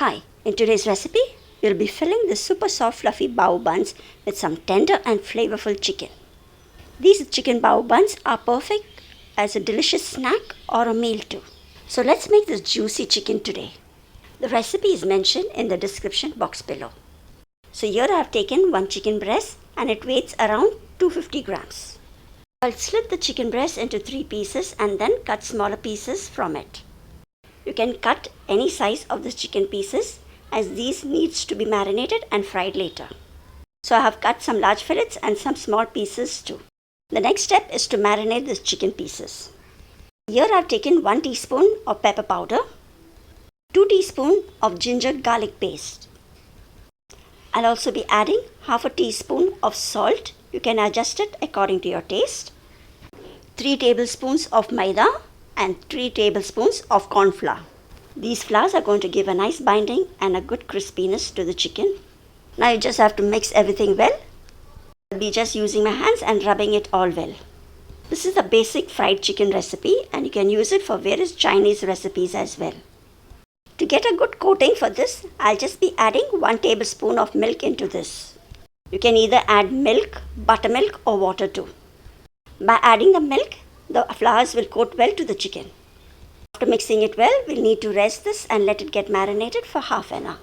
Hi, in today's recipe, we'll be filling the super soft fluffy bao buns with some tender and flavorful chicken. These chicken bao buns are perfect as a delicious snack or a meal too. So let's make this juicy chicken today. The recipe is mentioned in the description box below. So here I have taken one chicken breast and it weighs around 250 grams. I'll slit the chicken breast into 3 pieces and then cut smaller pieces from it. You can cut any size of the chicken pieces as these needs to be marinated and fried later. So I have cut some large fillets and some small pieces too. The next step is to marinate the chicken pieces. Here I have taken 1 teaspoon of pepper powder, 2 teaspoons of ginger garlic paste. I'll also be adding half a teaspoon of salt. You can adjust it according to your taste. 3 tablespoons of maida and 3 tablespoons of corn flour. These flours are going to give a nice binding and a good crispiness to the chicken. Now you just have to mix everything well. I'll be just using my hands and rubbing it all well. This is the basic fried chicken recipe and you can use it for various Chinese recipes as well. To get a good coating for this, I'll just be adding 1 tablespoon of milk into this. You can either add milk, buttermilk or water too. By adding the milk, the flours will coat well to the chicken. After mixing it well, we'll need to rest this and let it get marinated for half an hour.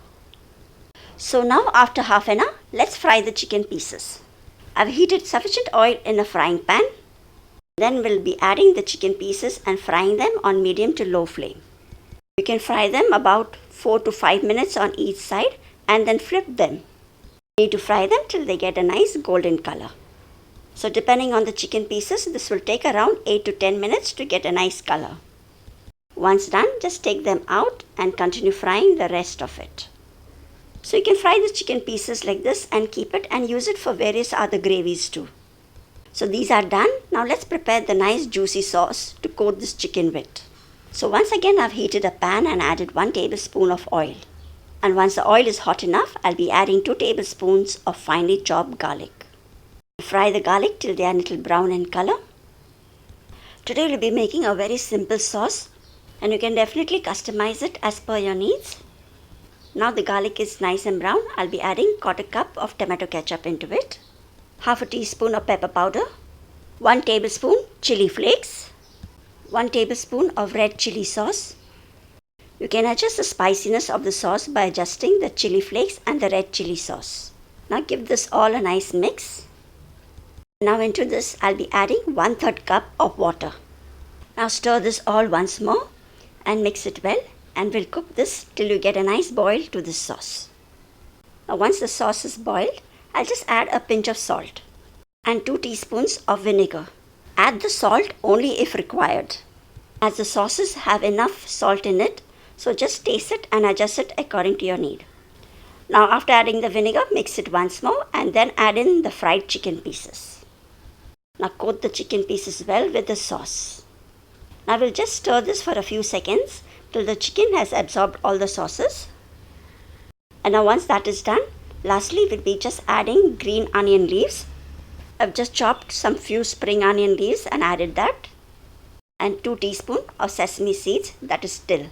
So now after half an hour, let's fry the chicken pieces. I've heated sufficient oil in a frying pan. Then we'll be adding the chicken pieces and frying them on medium to low flame. You can fry them about 4 to 5 minutes on each side and then flip them. You need to fry them till they get a nice golden color. So depending on the chicken pieces, this will take around 8 to 10 minutes to get a nice color. Once done, just take them out and continue frying the rest of it. So you can fry the chicken pieces like this and keep it and use it for various other gravies too. So these are done. Now let's prepare the nice juicy sauce to coat this chicken with. So once again I've heated a pan and added 1 tablespoon of oil. And once the oil is hot enough, I'll be adding 2 tablespoons of finely chopped garlic. Fry the garlic till they are a little brown in color. Today we'll be making a very simple sauce and you can definitely customize it as per your needs. Now the garlic is nice and brown. I'll be adding 1/4 cup of tomato ketchup into it, half a teaspoon of pepper powder, 1 tablespoon chili flakes, 1 tablespoon of red chili sauce. You can adjust the spiciness of the sauce by adjusting the chili flakes and the red chili sauce. Now give this all a nice mix. Now into this I'll be adding 1/3 cup of water. Now stir this all once more and mix it well and we'll cook this till you get a nice boil to this sauce. Now once the sauce is boiled, I'll just add a pinch of salt and 2 teaspoons of vinegar. Add the salt only if required, as the sauces have enough salt in it, so just taste it and adjust it according to your need. Now after adding the vinegar, mix it once more and then add in the fried chicken pieces. Now coat the chicken pieces well with the sauce. Now we'll just stir this for a few seconds till the chicken has absorbed all the sauces. And now once that is done, lastly we'll be just adding green onion leaves. I've just chopped some few spring onion leaves and added that, and 2 teaspoons of sesame seeds, that is dill.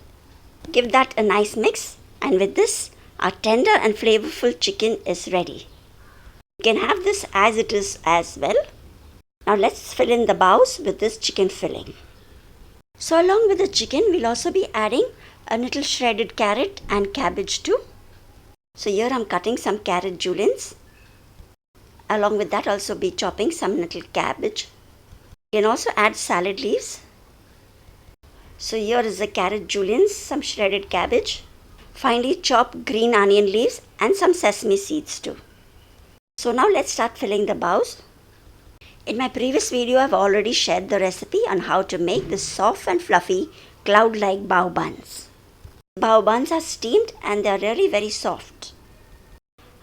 Give that a nice mix and with this our tender and flavorful chicken is ready. You can have this as it is as well. Now let's fill in the baos with this chicken filling. So along with the chicken we'll also be adding a little shredded carrot and cabbage too. So here I'm cutting some carrot juliens. Along with that also be chopping some little cabbage. You can also add salad leaves. So here is the carrot juliens, some shredded cabbage, finely chopped green onion leaves and some sesame seeds too. So now let's start filling the baos. In my previous video I've already shared the recipe on how to make this soft and fluffy cloud-like bao buns. Bao buns are steamed and they are really very soft.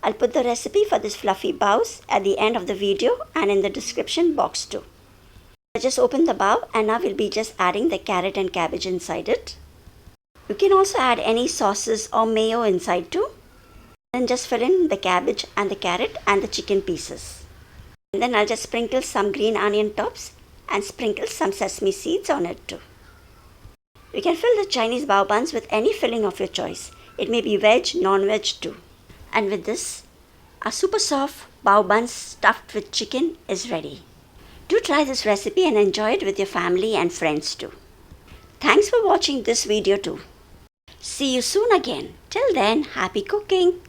I'll put the recipe for this fluffy baos at the end of the video and in the description box too. I just opened the bao and now we'll be just adding the carrot and cabbage inside it. You can also add any sauces or mayo inside too. Then just fill in the cabbage and the carrot and the chicken pieces. And then I'll just sprinkle some green onion tops and sprinkle some sesame seeds on it too. You can fill the Chinese bao buns with any filling of your choice. It may be veg, non-veg too. And with this, our super soft bao buns stuffed with chicken is ready. Do try this recipe and enjoy it with your family and friends too. Thanks for watching this video too. See you soon again. Till then, happy cooking!